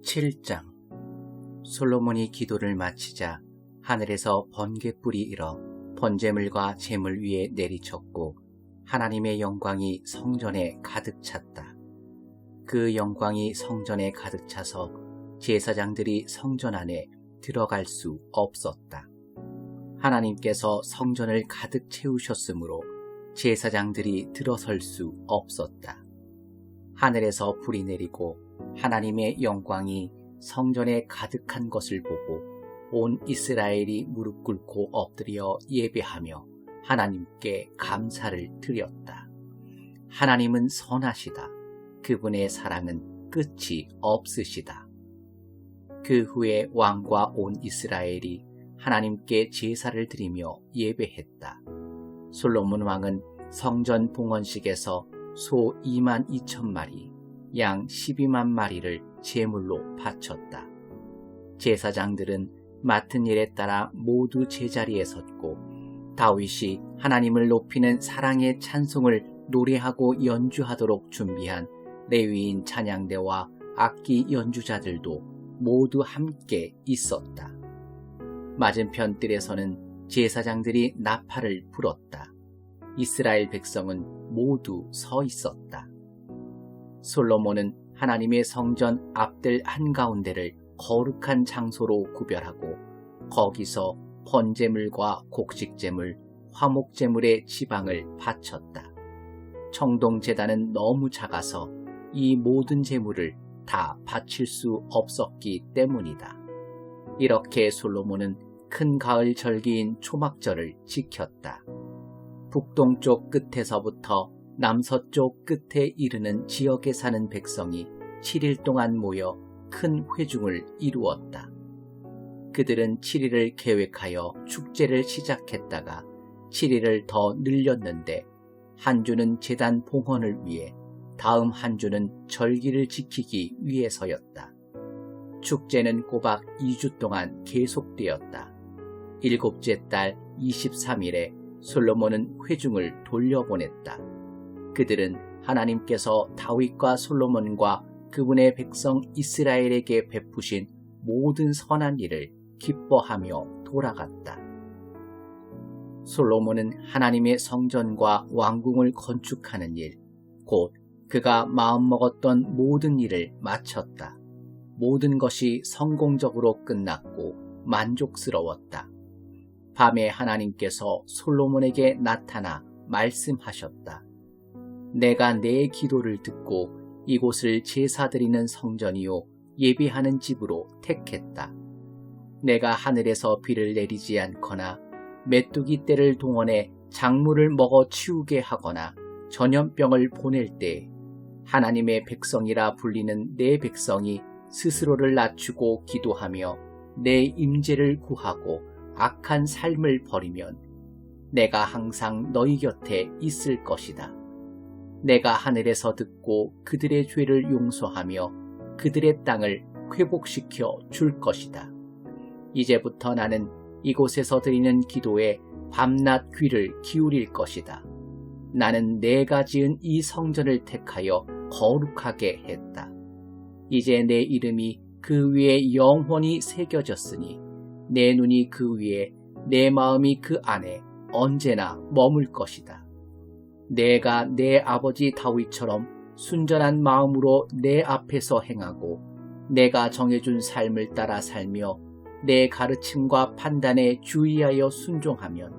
7장. 솔로몬이 기도를 마치자 하늘에서 번갯불이 일어 번제물과 제물 위에 내리쳤고 하나님의 영광이 성전에 가득 찼다. 그 영광이 성전에 가득 차서 제사장들이 성전 안에 들어갈 수 없었다. 하나님께서 성전을 가득 채우셨으므로 제사장들이 들어설 수 없었다. 하늘에서 불이 내리고 하나님의 영광이 성전에 가득한 것을 보고 온 이스라엘이 무릎 꿇고 엎드려 예배하며 하나님께 감사를 드렸다. 하나님은 선하시다. 그분의 사랑은 끝이 없으시다. 그 후에 왕과 온 이스라엘이 하나님께 제사를 드리며 예배했다. 솔로몬 왕은 성전 봉헌식에서 소 22,000마리, 양 12만 마리를 제물로 바쳤다. 제사장들은 맡은 일에 따라 모두 제자리에 섰고 다윗이 하나님을 높이는 사랑의 찬송을 노래하고 연주하도록 준비한 레위인 찬양대와 악기 연주자들도 모두 함께 있었다. 맞은편 뜰에서는 제사장들이 나팔을 불었다. 이스라엘 백성은 모두 서 있었다. 솔로몬은 하나님의 성전 앞뜰 한가운데를 거룩한 장소로 구별하고 거기서 번제물과 곡식제물, 화목제물의 지방을 바쳤다. 청동제단은 너무 작아서 이 모든 제물을 다 바칠 수 없었기 때문이다. 이렇게 솔로몬은 큰 가을 절기인 초막절을 지켰다. 북동쪽 끝에서부터 남서쪽 끝에 이르는 지역에 사는 백성이 7일 동안 모여 큰 회중을 이루었다. 그들은 7일을 계획하여 축제를 시작했다가 7일을 더 늘렸는데 한 주는 제단 봉헌을 위해, 다음 한 주는 절기를 지키기 위해서였다. 축제는 꼬박 2주 동안 계속되었다. 7째 달 23일에 솔로몬은 회중을 돌려보냈다. 그들은 하나님께서 다윗과 솔로몬과 그분의 백성 이스라엘에게 베푸신 모든 선한 일을 기뻐하며 돌아갔다. 솔로몬은 하나님의 성전과 왕궁을 건축하는 일, 곧 그가 마음먹었던 모든 일을 마쳤다. 모든 것이 성공적으로 끝났고 만족스러웠다. 밤에 하나님께서 솔로몬에게 나타나 말씀하셨다. 내가 내 기도를 듣고 이곳을 제사드리는 성전이요 예배하는 집으로 택했다. 내가 하늘에서 비를 내리지 않거나 메뚜기 떼를 동원해 작물을 먹어 치우게 하거나 전염병을 보낼 때 하나님의 백성이라 불리는 내 백성이 스스로를 낮추고 기도하며 내 임재를 구하고 악한 삶을 버리면 내가 항상 너희 곁에 있을 것이다. 내가 하늘에서 듣고 그들의 죄를 용서하며 그들의 땅을 회복시켜 줄 것이다. 이제부터 나는 이곳에서 드리는 기도에 밤낮 귀를 기울일 것이다. 나는 내가 지은 이 성전을 택하여 거룩하게 했다. 이제 내 이름이 그 위에 영원히 새겨졌으니 내 눈이 그 위에, 내 마음이 그 안에 언제나 머물 것이다. 내가 내 아버지 다윗처럼 순전한 마음으로 내 앞에서 행하고 내가 정해준 삶을 따라 살며 내 가르침과 판단에 주의하여 순종하면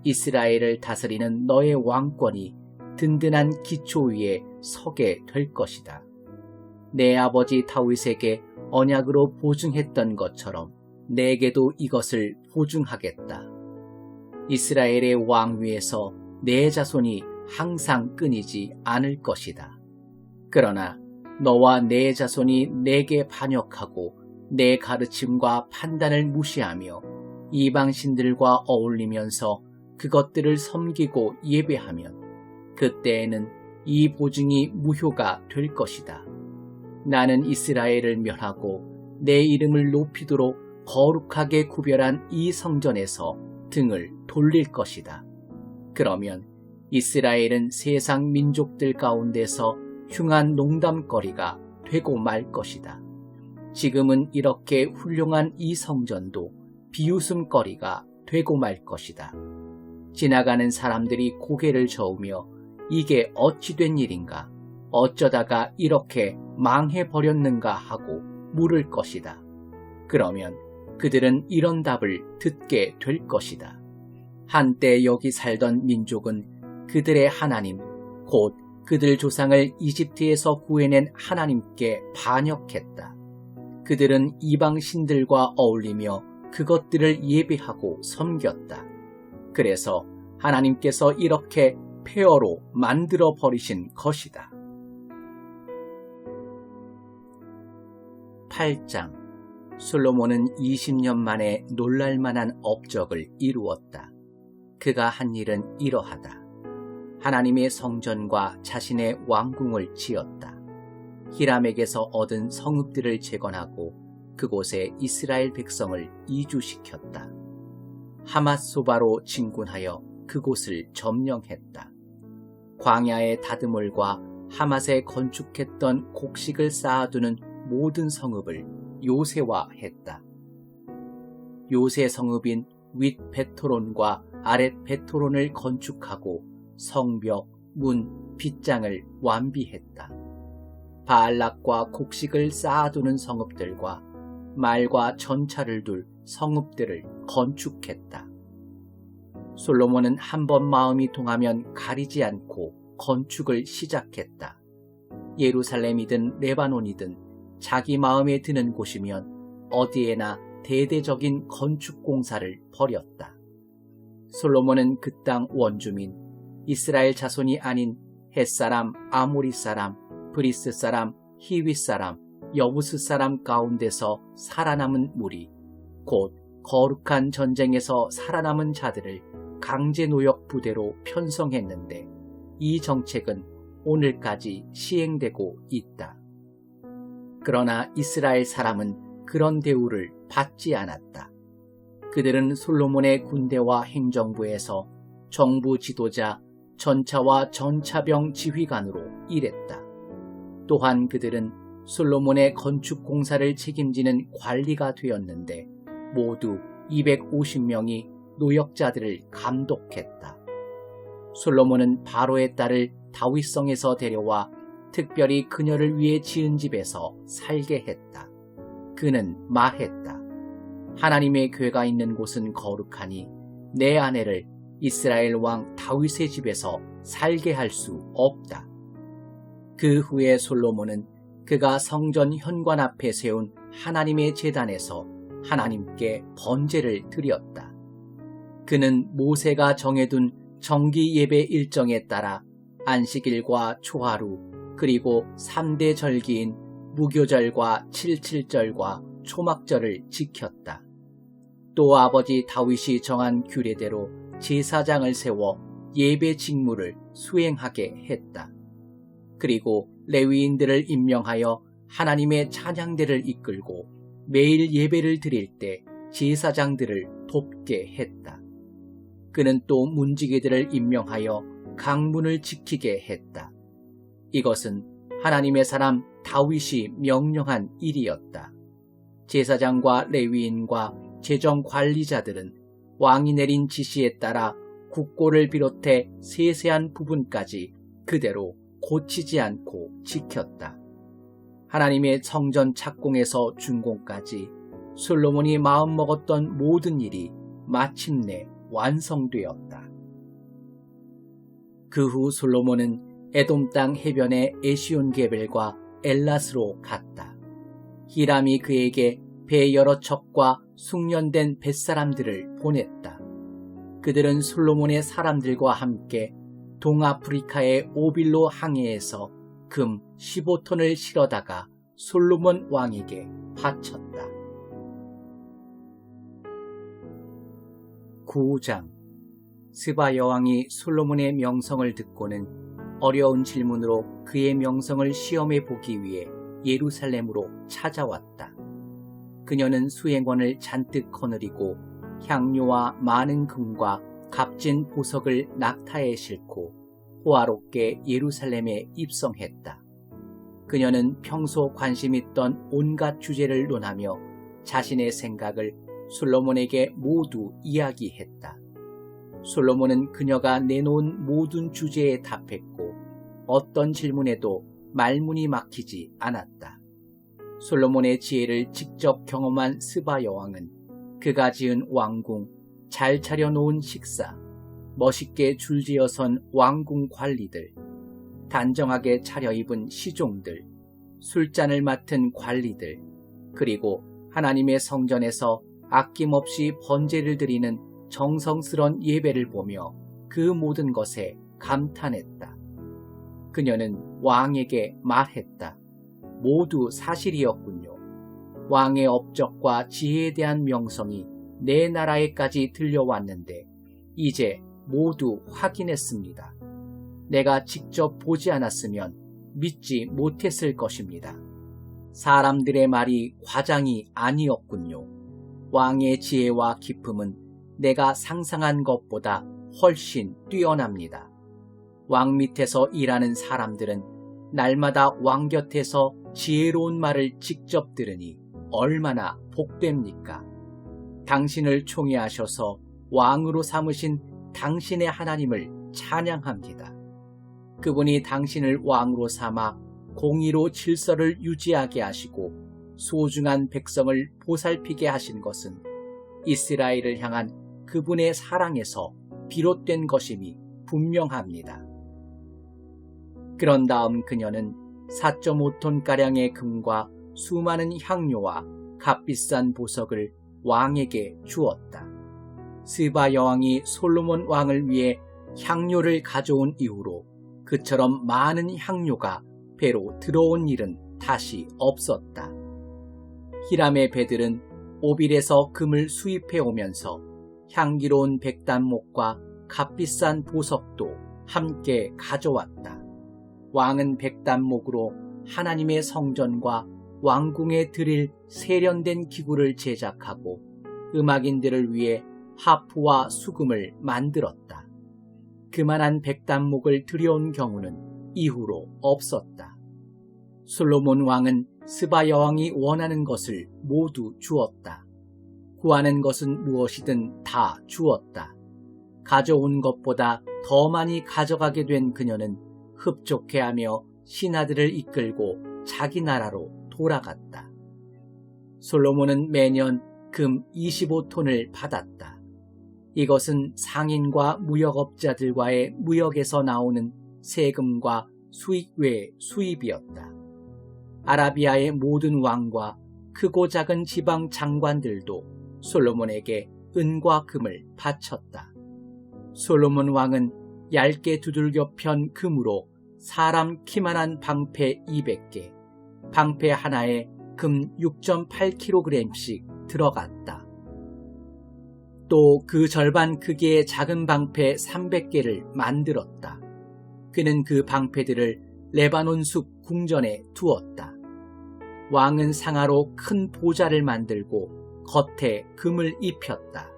이스라엘을 다스리는 너의 왕권이 든든한 기초 위에 서게 될 것이다. 내 아버지 다윗에게 언약으로 보증했던 것처럼 내게도 이것을 보증하겠다. 이스라엘의 왕위에서 내 자손이 항상 끊이지 않을 것이다. 그러나 너와 내 자손이 내게 반역하고 내 가르침과 판단을 무시하며 이방신들과 어울리면서 그것들을 섬기고 예배하면 그때에는 이 보증이 무효가 될 것이다. 나는 이스라엘을 멸하고 내 이름을 높이도록 거룩하게 구별한 이 성전에서 등을 돌릴 것이다. 그러면 이스라엘은 세상 민족들 가운데서 흉한 농담거리가 되고 말 것이다. 지금은 이렇게 훌륭한 이 성전도 비웃음거리가 되고 말 것이다. 지나가는 사람들이 고개를 저으며 이게 어찌 된 일인가, 어쩌다가 이렇게 망해버렸는가 하고 물을 것이다. 그러면 그들은 이런 답을 듣게 될 것이다. 한때 여기 살던 민족은 그들의 하나님, 곧 그들 조상을 이집트에서 구해낸 하나님께 반역했다. 그들은 이방 신들과 어울리며 그것들을 예배하고 섬겼다. 그래서 하나님께서 이렇게 폐허로 만들어 버리신 것이다. 8장. 솔로몬은 20년 만에 놀랄만한 업적을 이루었다. 그가 한 일은 이러하다. 하나님의 성전과 자신의 왕궁을 지었다. 히람에게서 얻은 성읍들을 재건하고 그곳에 이스라엘 백성을 이주시켰다. 하맛소바로 진군하여 그곳을 점령했다. 광야의 다드몰과 하맛에 건축했던 곡식을 쌓아두는 모든 성읍을 요새화했다. 요새 성읍인 윗 베토론과 아랫 베토론을 건축하고 성벽, 문, 빗장을 완비했다. 바알락과 곡식을 쌓아두는 성읍들과 말과 전차를 둘 성읍들을 건축했다. 솔로몬은 한 번 마음이 동하면 가리지 않고 건축을 시작했다. 예루살렘이든 레바논이든 자기 마음에 드는 곳이면 어디에나 대대적인 건축 공사를 벌였다. 솔로몬은 그 땅 원주민, 이스라엘 자손이 아닌 헷사람, 아모리 사람, 브리스 사람, 히윗 사람, 여부스 사람 가운데서 살아남은 무리, 곧 거룩한 전쟁에서 살아남은 자들을 강제노역 부대로 편성했는데 이 정책은 오늘까지 시행되고 있다. 그러나 이스라엘 사람은 그런 대우를 받지 않았다. 그들은 솔로몬의 군대와 행정부에서 정부 지도자, 전차와 전차병 지휘관으로 일했다. 또한 그들은 솔로몬의 건축 공사를 책임지는 관리가 되었는데 모두 250명이 노역자들을 감독했다. 솔로몬은 바로의 딸을 다윗성에서 데려와 특별히 그녀를 위해 지은 집에서 살게 했다. 그는 말했다. 하나님의 궤가 있는 곳은 거룩하니 내 아내를 이스라엘 왕 다윗의 집에서 살게 할 수 없다. 그 후에 솔로몬은 그가 성전 현관 앞에 세운 하나님의 제단에서 하나님께 번제를 드렸다. 그는 모세가 정해둔 정기 예배 일정에 따라 안식일과 초하루 그리고 3대 절기인 무교절과 칠칠절과 초막절을 지켰다. 또 아버지 다윗이 정한 규례대로 제사장을 세워 예배 직무를 수행하게 했다. 그리고 레위인들을 임명하여 하나님의 찬양대를 이끌고 매일 예배를 드릴 때 제사장들을 돕게 했다. 그는 또 문지기들을 임명하여 강문을 지키게 했다. 이것은 하나님의 사람 다윗이 명령한 일이었다. 제사장과 레위인과 재정관리자들은 왕이 내린 지시에 따라 국고를 비롯해 세세한 부분까지 그대로 고치지 않고 지켰다. 하나님의 성전 착공에서 준공까지 솔로몬이 마음먹었던 모든 일이 마침내 완성되었다. 그 후 솔로몬은 에돔 땅 해변의 에시온게벨과 엘라스로 갔다. 히람이 그에게 배 여러 척과 숙련된 뱃사람들을 보냈다. 그들은 솔로몬의 사람들과 함께 동아프리카의 오빌로 항해에서 금 15톤을 실어다가 솔로몬 왕에게 바쳤다. 9장. 스바 여왕이 솔로몬의 명성을 듣고는 어려운 질문으로 그의 명성을 시험해 보기 위해 예루살렘으로 찾아왔다. 그녀는 수행원을 잔뜩 거느리고 향료와 많은 금과 값진 보석을 낙타에 싣고 호화롭게 예루살렘에 입성했다. 그녀는 평소 관심 있던 온갖 주제를 논하며 자신의 생각을 솔로몬에게 모두 이야기했다. 솔로몬은 그녀가 내놓은 모든 주제에 답했고 어떤 질문에도 말문이 막히지 않았다. 솔로몬의 지혜를 직접 경험한 스바 여왕은 그가 지은 왕궁, 잘 차려놓은 식사, 멋있게 줄지어선 왕궁 관리들, 단정하게 차려입은 시종들, 술잔을 맡은 관리들, 그리고 하나님의 성전에서 아낌없이 번제를 드리는 정성스런 예배를 보며 그 모든 것에 감탄했다. 그녀는 왕에게 말했다. 모두 사실이었군요. 왕의 업적과 지혜에 대한 명성이 내 나라에까지 들려왔는데 이제 모두 확인했습니다. 내가 직접 보지 않았으면 믿지 못했을 것입니다. 사람들의 말이 과장이 아니었군요. 왕의 지혜와 기품은 내가 상상한 것보다 훨씬 뛰어납니다. 왕 밑에서 일하는 사람들은 날마다 왕 곁에서 지혜로운 말을 직접 들으니 얼마나 복됩니까? 당신을 총애하셔서 왕으로 삼으신 당신의 하나님을 찬양합니다. 그분이 당신을 왕으로 삼아 공의로 질서를 유지하게 하시고 소중한 백성을 보살피게 하신 것은 이스라엘을 향한 그분의 사랑에서 비롯된 것임이 분명합니다. 그런 다음 그녀는 4.5톤가량의 금과 수많은 향료와 값비싼 보석을 왕에게 주었다. 스바 여왕이 솔로몬 왕을 위해 향료를 가져온 이후로 그처럼 많은 향료가 배로 들어온 일은 다시 없었다. 히람의 배들은 오빌에서 금을 수입해 오면서 향기로운 백단목과 값비싼 보석도 함께 가져왔다. 왕은 백단목으로 하나님의 성전과 왕궁에 드릴 세련된 기구를 제작하고 음악인들을 위해 하프와 수금을 만들었다. 그만한 백단목을 들여온 경우는 이후로 없었다. 솔로몬 왕은 스바 여왕이 원하는 것을 모두 주었다. 구하는 것은 무엇이든 다 주었다. 가져온 것보다 더 많이 가져가게 된 그녀는 흡족해하며 신하들을 이끌고 자기 나라로 돌아갔다. 솔로몬은 매년 금 25톤을 받았다. 이것은 상인과 무역업자들과의 무역에서 나오는 세금과 수익 외 수입이었다. 아라비아의 모든 왕과 크고 작은 지방 장관들도 솔로몬에게 은과 금을 바쳤다. 솔로몬 왕은 얇게 두들겨 편 금으로 사람 키만한 방패 200개, 방패 하나에 금 6.8kg씩 들어갔다. 또 그 절반 크기의 작은 방패 300개를 만들었다. 그는 그 방패들을 레바논 숲 궁전에 두었다. 왕은 상아로 큰 보좌를 만들고 겉에 금을 입혔다.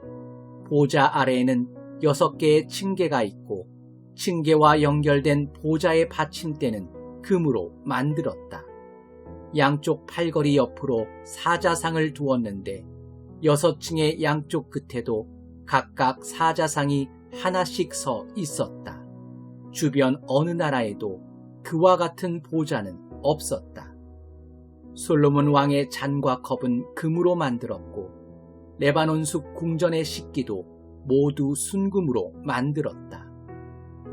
보좌 아래에는 6개의 층계가 있고 층계와 연결된 보좌의 받침대는 금으로 만들었다. 양쪽 팔걸이 옆으로 사자상을 두었는데 6층의 양쪽 끝에도 각각 사자상이 하나씩 서 있었다. 주변 어느 나라에도 그와 같은 보좌는 없었다. 솔로몬 왕의 잔과 컵은 금으로 만들었고 레바논 숲 궁전의 식기도 모두 순금으로 만들었다.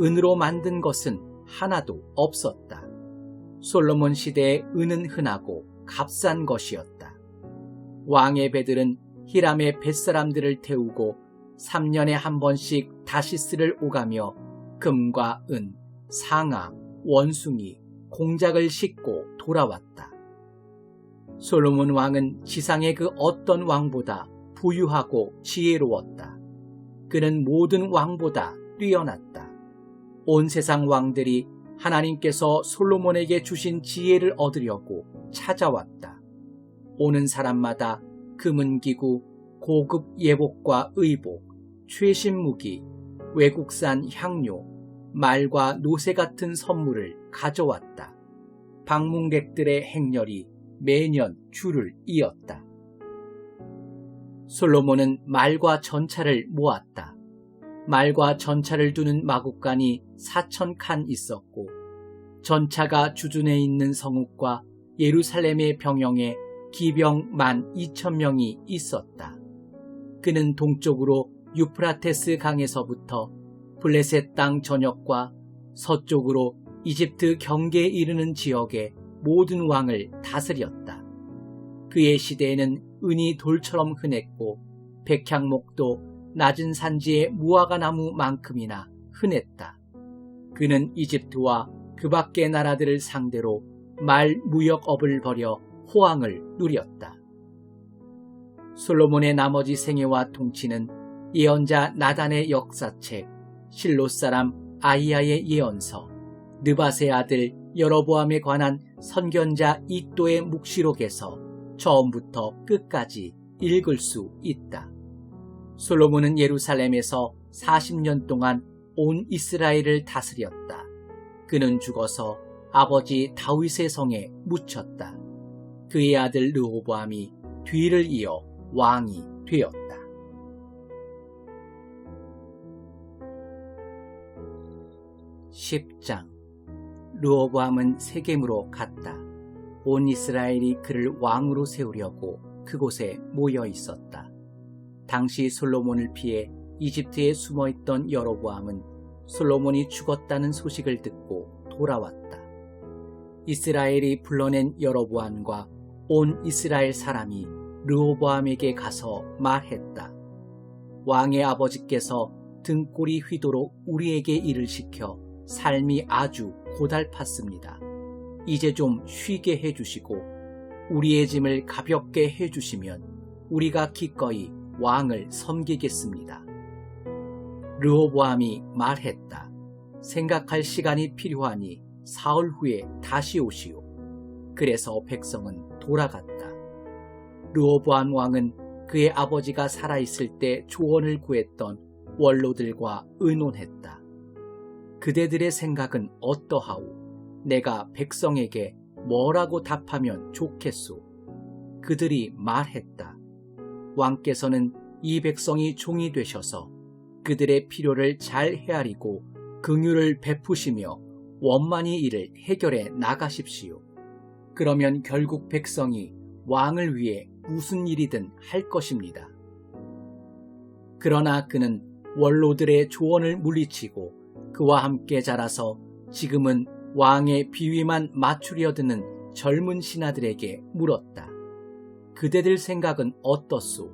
은으로 만든 것은 하나도 없었다. 솔로몬 시대의 은은 흔하고 값싼 것이었다. 왕의 배들은 히람의 뱃사람들을 태우고 3년에 한 번씩 다시스를 오가며 금과 은, 상아, 원숭이, 공작을 싣고 돌아왔다. 솔로몬 왕은 지상의 그 어떤 왕보다 부유하고 지혜로웠다. 그는 모든 왕보다 뛰어났다. 온 세상 왕들이 하나님께서 솔로몬에게 주신 지혜를 얻으려고 찾아왔다. 오는 사람마다 금은기구, 고급 예복과 의복, 최신 무기, 외국산 향료, 말과 노새 같은 선물을 가져왔다. 방문객들의 행렬이 매년 줄을 이었다. 솔로몬은 말과 전차를 모았다. 말과 전차를 두는 마국간이 4,000칸 있었고 전차가 주둔해 있는 성읍과 예루살렘의 병영에 기병 12,000명이 있었다. 그는 동쪽으로 유프라테스 강에서부터 블레셋 땅 전역과 서쪽으로 이집트 경계에 이르는 지역의 모든 왕을 다스렸다. 그의 시대에는 은이 돌처럼 흔했고 백향목도 낮은 산지의 무화과나무만큼이나 흔했다. 그는 이집트와 그 밖의 나라들을 상대로 말 무역업을 벌여 호황을 누렸다. 솔로몬의 나머지 생애와 통치는 예언자 나단의 역사책, 실롯 사람 아이야의 예언서, 느밧의 아들 여로보암에 관한 선견자 이도의 묵시록에서 처음부터 끝까지 읽을 수 있다. 솔로몬은 예루살렘에서 40년 동안 온 이스라엘을 다스렸다. 그는 죽어서 아버지 다윗의 성에 묻혔다. 그의 아들 르호보암이 뒤를 이어 왕이 되었다. 10장. 르호보암은 세겜으로 갔다. 온 이스라엘이 그를 왕으로 세우려고 그곳에 모여 있었다. 당시 솔로몬을 피해 이집트에 숨어있던 여로보암은 솔로몬이 죽었다는 소식을 듣고 돌아왔다. 이스라엘이 불러낸 여로보암과 온 이스라엘 사람이 르호보암에게 가서 말했다. 왕의 아버지께서 등골이 휘도록 우리에게 일을 시켜 삶이 아주 고달팠습니다. 이제 좀 쉬게 해주시고 우리의 짐을 가볍게 해주시면 우리가 기꺼이 왕을 섬기겠습니다. 르호보암이 말했다. 생각할 시간이 필요하니 사흘 후에 다시 오시오. 그래서 백성은 돌아갔다. 르호보암 왕은 그의 아버지가 살아있을 때 조언을 구했던 원로들과 의논했다. 그대들의 생각은 어떠하오? 내가 백성에게 뭐라고 답하면 좋겠소? 그들이 말했다. 왕께서는 이 백성이 종이 되셔서 그들의 필요를 잘 헤아리고 긍휼을 베푸시며 원만히 이를 해결해 나가십시오. 그러면 결국 백성이 왕을 위해 무슨 일이든 할 것입니다. 그러나 그는 원로들의 조언을 물리치고 그와 함께 자라서 지금은 왕의 비위만 맞추려 드는 젊은 신하들에게 물었다. 그대들 생각은 어떻소?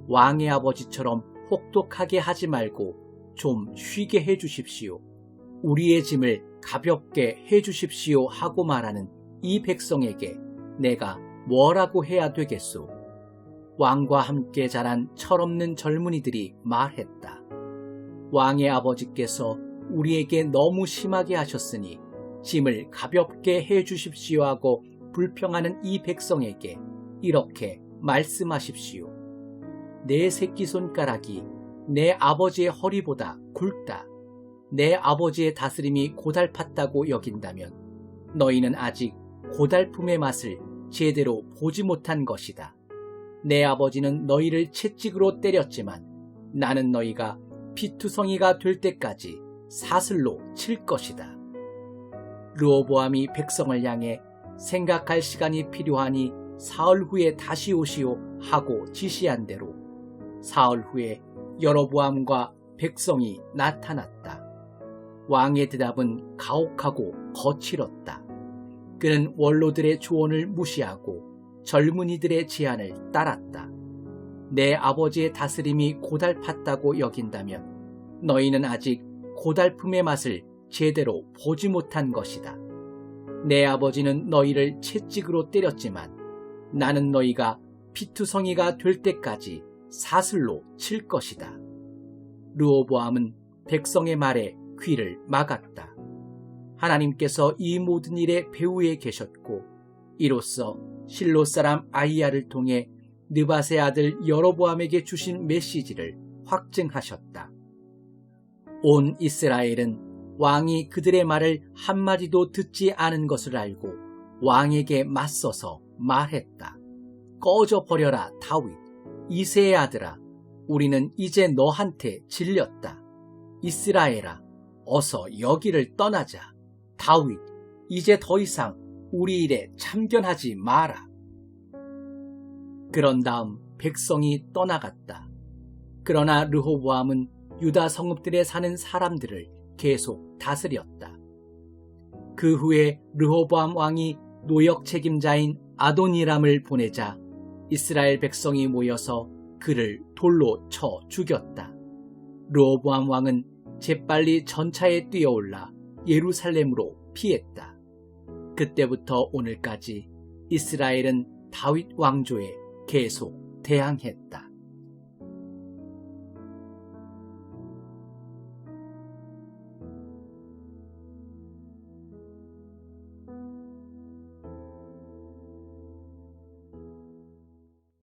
왕의 아버지처럼 혹독하게 하지 말고 좀 쉬게 해주십시오. 우리의 짐을 가볍게 해주십시오 하고 말하는 이 백성에게 내가 뭐라고 해야 되겠소? 왕과 함께 자란 철없는 젊은이들이 말했다. 왕의 아버지께서 우리에게 너무 심하게 하셨으니 짐을 가볍게 해주십시오 하고 불평하는 이 백성에게 이렇게 말씀하십시오. 내 새끼손가락이 내 아버지의 허리보다 굵다. 내 아버지의 다스림이 고달팠다고 여긴다면 너희는 아직 고달픔의 맛을 제대로 보지 못한 것이다. 내 아버지는 너희를 채찍으로 때렸지만 나는 너희가 피투성이가 될 때까지 사슬로 칠 것이다. 르호보암이 백성을 향해 생각할 시간이 필요하니 사흘 후에 다시 오시오 하고 지시한 대로 사흘 후에 여로보암과 백성이 나타났다. 왕의 대답은 가혹하고 거칠었다. 그는 원로들의 조언을 무시하고 젊은이들의 제안을 따랐다. 내 아버지의 다스림이 고달팠다고 여긴다면 너희는 아직 고달픔의 맛을 제대로 보지 못한 것이다. 내 아버지는 너희를 채찍으로 때렸지만 나는 너희가 피투성이가 될 때까지 사슬로 칠 것이다. 르호보암은 백성의 말에 귀를 막았다. 하나님께서 이 모든 일의 배후에 계셨고 이로써 실롯 사람 아이야를 통해 느밧의 아들 여로보암에게 주신 메시지를 확증하셨다. 온 이스라엘은 왕이 그들의 말을 한마디도 듣지 않은 것을 알고 왕에게 맞서서 말했다. 꺼져 버려라 다윗, 이새의 아들아, 우리는 이제 너한테 질렸다. 이스라엘아, 어서 여기를 떠나자. 다윗, 이제 더 이상 우리 일에 참견하지 마라. 그런 다음 백성이 떠나갔다. 그러나 르호보암은 유다 성읍들에 사는 사람들을 계속 다스렸다. 그 후에 르호보암 왕이 노역 책임자인 아도니람을 보내자 이스라엘 백성이 모여서 그를 돌로 쳐 죽였다. 르호보암 왕은 재빨리 전차에 뛰어올라 예루살렘으로 피했다. 그때부터 오늘까지 이스라엘은 다윗 왕조에 계속 대항했다.